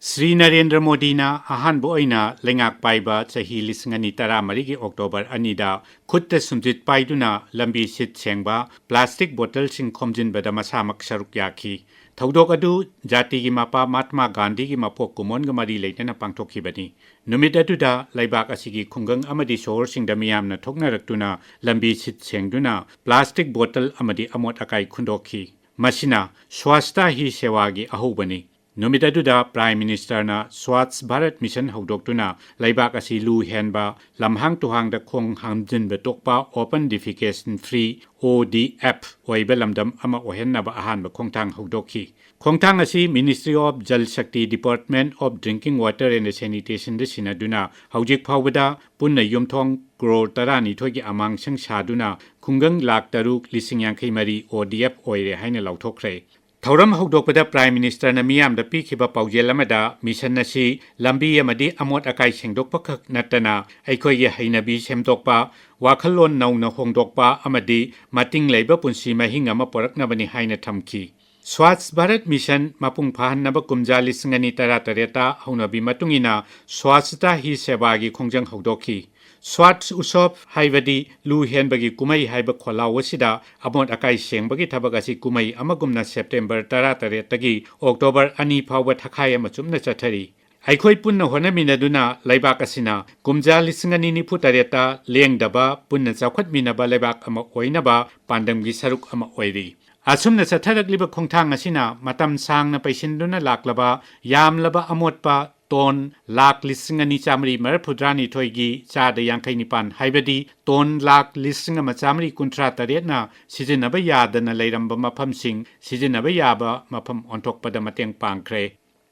Sri Narendra Modi na ahan boina lengak paiba chahi lisingani tara marigi October anida khutta sumjit paiduna lambi sit chengba plastic bottle sing khomjin bada masamak saruk yakhi thaudok adu jati gi mapa Mahatma Gandhi gi mapok kumon ga mari leitana pangthokhi bani numit aduda laibak asigi khungang amadi sohor sing da miyam na thokna raktuna lambi sit chengduna plastic bottle amadi amot akai khundokhi masina Swasta hi Seva gi ahubani Numitaduda Prime Minister na Swats Bharat Mission Hogdoktuna Laibak asi lu henba lamhang tuhang da khong hamjin betokpa Open Defecation Free ODF oiba lamdam ama ohenna ba ahan ba khongthang hogdokhi khongthang asi Ministry of Jal Shakti Department of Drinking Water and Sanitation da sinaduna haujik phawbada punna yumthong crore tarani thogi amang sang saduna khungang lakh taruk lising yankhai mari ODF oire haina lauthokre Thauram hogdokpada Prime Minister na miyam da pikhiba paujel amada mission na si lambi amadi amot akai sengdokpa khak natana aikoi ye hainabi semdokpa wakhalon nauna hongdokpa amadi mating leiba punsi mahing ama poraknabani haina thamki Swats Bharat Mission mapung phahanaba kumja lisingani tara haunabi matungina Swasta hi Seva gi khongjang hogdokhi Swats Usop haibadi lu henbagi kumai haiba kholawasida amot akai sengbagi thabagasi kumai amagumna September tagi October ani phawba Thakhai amachumna chathari Aikhoi punna honaminaduna laibak asina kumja lisingani ni futareta lengdaba punna chawkhatminaba laibak ama oinaba pandamgi saruk ama oiri Asumna chatharakliba khongthang asina matam sangna paisinduna laklaba yamlaba amotpa ton lak lisingani chamri marphudrani thoigi chada yankai nipan haibadi ton lak lisingama chamri kuntra taretna sijinaba yadana leiramba mafamsing sijinaba yaba mafam onthokpada mateng pangkhre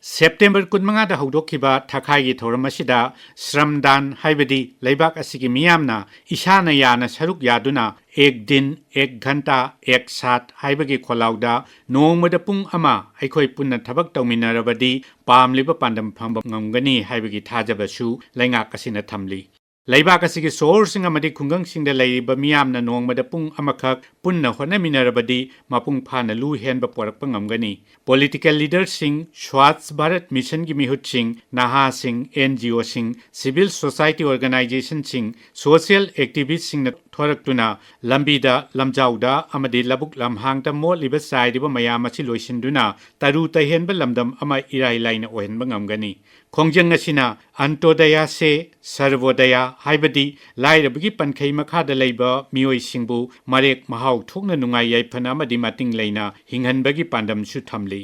September 15 da hogdokhiba Thakhai gi thoram asida Shramdan haibadi laibak asigi miyamna isana yana saruk yaduna ek din ek ghanta ek sat haibagi kholauda nongmada pung ama aikhoi punna thabak tawminarabadi pamliba pandam phamba ngamgani haibagi thajabasu laingak asina thamli Laibak asigi sohor sing amadi khungang sing da leiba miyamna nongmada pung amakhak punna honaminarabadi mapung phana lu henba porakpa ngamgani political leaders sing Swats Bharat Mission gi mihut sing naha sing NGO sing civil society organization sing social activists sing na thoraktuna lambida lamjauda amadi labuk lamhangta moliba saidiba mayam achi loisinduna taru tahenba lamdam ama irai laina ohenba ngamgani khongjang asina antodaya se sarvodaya haibadi lairabagi pankhai makhada leiba mioi singbu marek mahau thokna nungai yaifana amadi mating leina hinghanbagi pandam su thamli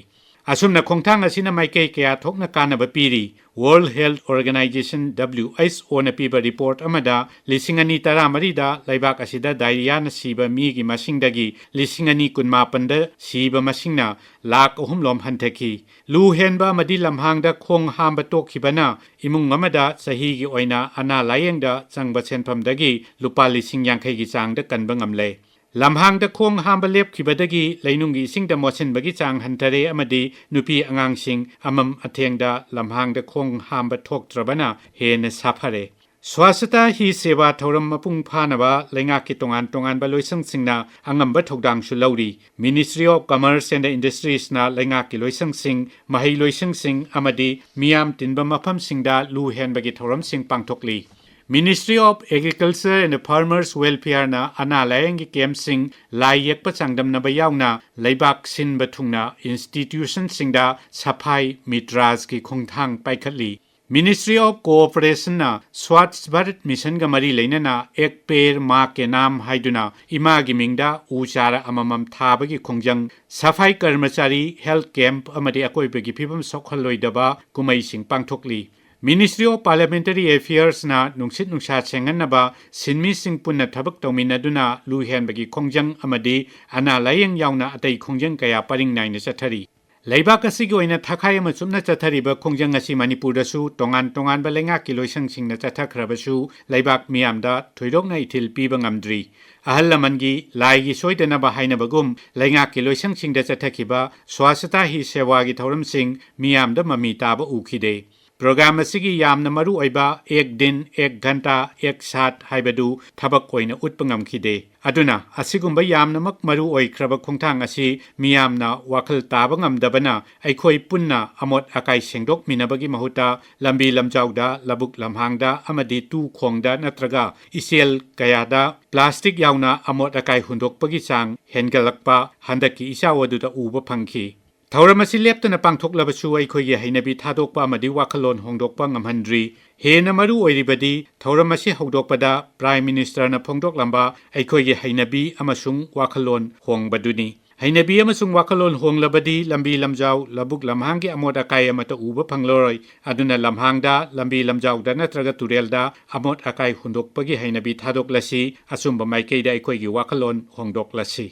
Asumna khongthang asina maikei kaya thokna kanaba piri World Health Organization WHO na piba report amada lisingani taramari da laibak asida diarrhea na siba mi gi masingdagi lisingani kunmapanda siba masingna lak ahumlom hanthaki lu henba madi lamhangda khong hamba tokhibana imung amada sahi gi oina ana layengda changba senphamdagi lupa lising yankhai gi changda kanba ngamle Lamhang da khong hamba lep khibadagi leinungi singda mosin bagi chang hantare amadi nupi angang sing amam athengda lamhang da khong hamba thok trabana hen safare Swasta hi Seva thoram mapung phanaba lengaki tongan ba loisang singna angamba thodang su lauri Ministry of Commerce and Industries na lengaki loisang sing mahai loisang sing amadi miyam tinba mafam singda lu hen bagi thoram sing pangthokli Ministry of Agriculture and Farmers Welfare na analayang kem sing layak pa changdam na bayaw na laibak sin bathungna institution singda saphai mitras ki khongthang paikhatli Ministry of Cooperation na Swats Bharat Mission ga mari leina na ek per ma ke nam haiduna ima gi mingda uchara amamam thabagi khongjang saphai karmachari health camp amadi akoi begi phibam sokhalloidaba kumai sing pangthokli Ministry of Parliamentary Affairs na nungsit nungsa chenganaba sinmi sing punna thabak tawminaduna lu henbagi khongjang amadi ana layang yauna atai khongjang kaya paring naina chathari Laibak asigi oina Thakhai amachumna chathariba khongjang asi Manipur dasu tongan ba lenga kiloisang singna chathakhrabasu laibak miyamda thoidokna ithil piba ngamdri ahal lamangi laigi soidana ba hainabagum lenga kiloisang singda chathakhiba Swasta hi Seva gi thoram sing miyamda mami taba ukhide programme ꯑꯁꯤꯒꯤ ꯌꯥꯝꯅ ꯃꯔꯨ ꯑꯣꯏꯕ ek din ek ghanta ek sat ꯍꯥꯏꯕꯗꯨ ꯊꯕꯛ ꯑꯣꯏꯅ ꯎꯠꯄ ꯉꯝꯈꯤꯗꯦ ꯑꯗꯨꯅ ꯑꯁꯤꯒꯨꯝꯕ ꯌꯥꯝꯅꯃꯛ ꯃꯔꯨ ꯑꯣꯏꯈ꯭ꯔꯕ ꯈꯣꯡꯊꯥꯡ ꯑꯁꯤ ꯃꯤꯌꯥꯝꯅ ꯋꯥꯈꯜ ꯇꯥꯕ ꯉꯝꯗꯕꯅ ꯑꯩꯈꯣꯏ ꯄꯨꯟꯅ ꯑꯃꯣꯠ ꯑꯀꯥꯏ ꯁꯦꯡꯗꯣꯛꯃꯤꯟꯅꯕꯒꯤ ꯃꯍꯨꯠꯇ ꯂꯝꯕꯤ ꯂꯝꯖꯥꯎꯗ ꯂꯧꯕꯨꯛ ꯂꯝꯍꯥꯡꯗ ꯑꯃꯗꯤ ꯇꯨ ꯈꯣꯡꯗ ꯅꯠꯇ꯭ꯔꯒ ꯏꯆꯦꯜ ꯀꯌꯥꯗ ꯄ꯭ꯂꯥꯁꯇꯤꯛ ꯌꯥꯎꯅ ꯑꯃꯣꯠ ꯑꯀꯥꯏ ꯍꯨꯟꯗꯣꯛꯄꯒꯤ ꯆꯥꯡ ꯍꯦꯟꯒꯠꯂꯛꯄ ꯍꯟꯗꯛꯀꯤ ꯏꯆꯥꯎ ꯑꯗꯨꯗ ꯎꯕ ꯐꯪꯈꯤ ꯊꯧꯔꯝ ꯑꯁꯤ ꯂꯦꯞꯇꯅ ꯄꯥꯡꯊꯣꯛꯂꯕꯁꯨ ꯑꯩꯈꯣꯏꯒꯤ ꯍꯩꯅꯕꯤ ꯊꯥꯗꯣꯛꯄ ꯑꯃꯗꯤ ꯋꯥꯈꯜꯂꯣꯟ ꯍꯣꯡꯗꯣꯛꯄ ꯉꯝꯍꯟꯗ꯭ꯔꯤ ꯍꯦꯟꯅ ꯃꯔꯨ ꯑꯣꯏꯔꯤꯕꯗꯤ ꯊꯧꯔꯝ ꯑꯁꯤ ꯍꯧꯗꯣꯛꯄꯗ ꯄ꯭ꯔꯥꯏꯝ ꯃꯤꯅꯤꯁꯇꯔꯅ ꯐꯣꯡꯗꯣꯛꯂꯝꯕ ꯑꯩꯈꯣꯏꯒꯤ ꯍꯩꯅꯕꯤ ꯑꯃꯁꯨꯡ ꯋꯥꯈꯜꯂꯣꯟ ꯍꯣꯡꯕꯗꯨꯅꯤ ꯍꯩꯅꯕꯤ ꯑꯃꯁꯨꯡ ꯋꯥꯈꯜꯂꯣꯟ ꯍꯣꯡꯂꯕꯗꯤ ꯂꯝꯕꯤ ꯂꯝꯖꯥꯎ ꯂꯧꯕꯨꯛ ꯂꯝꯍꯥꯡꯒꯤ ꯑꯃꯣꯠ ꯑꯀꯥꯏ ꯑꯃꯠꯇ ꯎꯕ ꯐꯪꯂꯔꯣꯏ ꯑꯗꯨꯅ ꯂꯝꯍꯥꯡꯗ ꯂꯝꯕꯤ ꯂꯝꯖꯥꯎꯗ ꯅꯠꯇ꯭ꯔꯒ ꯇꯨꯔꯦꯜꯗ ꯑꯃꯣꯠ ꯑꯀꯥꯏ ꯍꯨꯟꯗꯣꯛꯄꯒꯤ ꯍꯩꯅꯕꯤ ꯊꯥꯗꯣꯛꯂꯁꯤ ꯑꯆꯨꯝꯕ ꯃꯥꯏꯀꯩꯗ ꯑꯩꯈꯣꯏꯒꯤ ꯋꯥꯈꯜꯂꯣꯟ ꯍꯣꯡꯗꯣꯛꯂꯁꯤ